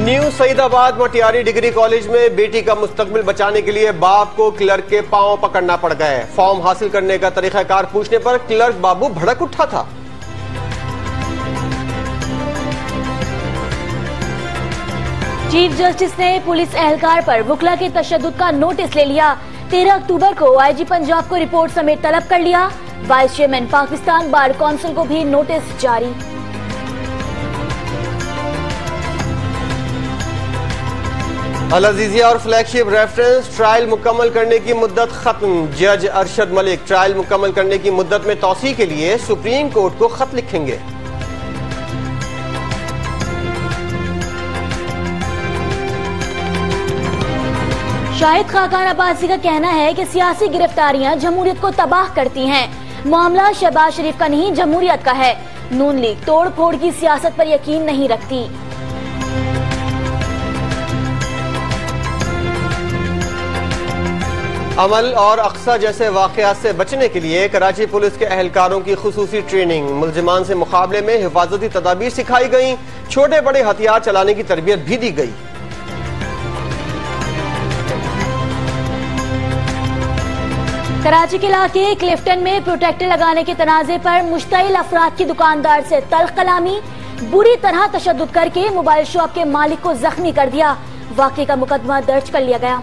New Saidabad Matiyari degree college में बेटी का मुस्तकबिल बचाने के लिए बाप को क्लर्क के पांव पकड़ना पड़ गए। फॉर्म हासिल करने का तरीकाकार पूछने पर क्लर्क बाबू भड़क उठा था। चीफ जस्टिस ने पुलिस एहलकार पर वुकला के तशद्दुद का नोटिस ले लिया। 13 अक्टूबर को आईजी पंजाब को रिपोर्ट समेत तलब कर लिया। Vice chairman Pakistan bar council को भी नोटिस जारी। अल अजीजिया और फ्लैगशिप रेफरेंस ट्रायल मुकम्मल करने की मुद्दत खत्म। जज अरशद मलिक ट्रायल मुकम्मल करने की मुद्दत में तौसी के लिए सुप्रीम कोर्ट को खत लिखेंगे। शाहिद खाकान अब्बासी का कहना है कि सियासी गिरफ्तारियां जमहूरियत को तबाह करती हैं। मामला शहबाज शरीफ का नहीं, जमहूरियत का है। नून लीग तोड़ फोड़ की सियासत पर यकीन नहीं रखती। अमल और अक्सा जैसे वाकयात से बचने के लिए कराची पुलिस के एहलकारों की खुसूसी ट्रेनिंग। मुल्जिमान से मुकाबले में हिफाजती तदाबीर सिखाई गई। छोटे बड़े हथियार चलाने की तरबियत भी दी गई। कराची के इलाके क्लिफ्टन में प्रोटेक्टर लगाने के तनाजे पर मुश्तइल अफराद की दुकानदार से तल्ख कलामी, बुरी तरह तशद्दुद करके मोबाइल शॉप के मालिक को जख्मी कर दिया। वाकये का मुकदमा दर्ज कर लिया गया।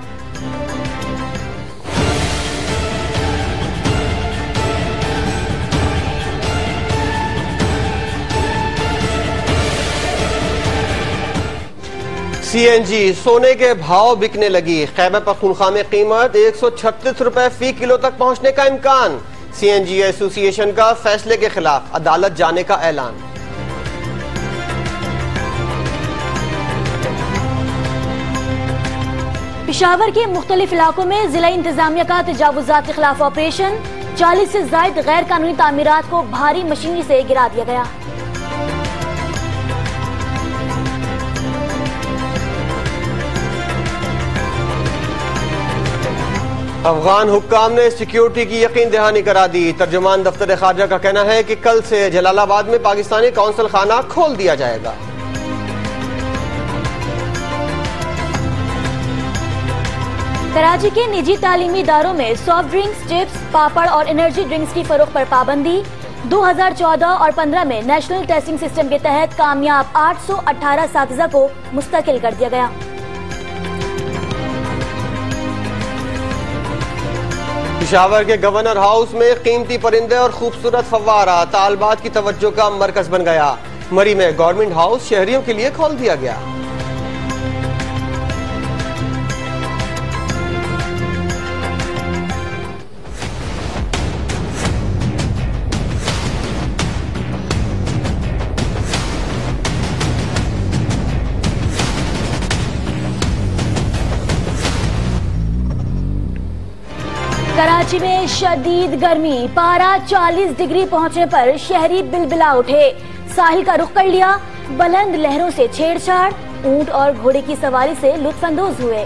सीएनजी सोने के भाव बिकने लगी। खैबर पख्तूनख्वा में कीमत 136 रुपए फी किलो तक पहुंचने का इम्कान। सीएनजी एसोसिएशन का फैसले के खिलाफ अदालत जाने का ऐलान। पेशावर के मुख्तलिफ इलाकों में जिला इंतजामिया का तजावुजात के खिलाफ ऑपरेशन। 40 से ज्यादा गैर कानूनी तामीरात को भारी मशीनरी से गिरा दिया गया। अफगान हुक्काम ने सिक्योरिटी की यकीन दहानी करा दी। तर्जुमान दफ्तर खारजा का कहना है कि कल से जलालाबाद में पाकिस्तानी कौंसल खाना खोल दिया जाएगा। कराची के निजी तालीमी इदारों में सॉफ्ट ड्रिंक्स, चिप्स, पापड़ और एनर्जी ड्रिंक्स की फरोख्त पर पाबंदी। 2014 और 15 में नेशनल टेस्टिंग सिस्टम के तहत कामयाब 818 साथिजा को मुस्तकिल कर दिया गया। पेशावर के गवर्नर हाउस में कीमती परिंदे और खूबसूरत फव्वारा तालबात की तवज्जो का मरकज बन गया। मरी में गवर्नमेंट हाउस शहरियों के लिए खोल दिया गया। कराची में शदीद गर्मी, पारा 40 डिग्री पहुंचने पर शहरी बिलबिला उठे। साहिल का रुख कर लिया। बुलंद लहरों से छेड़छाड़, ऊंट और घोड़े की सवारी से लुत्फानंदोज हुए।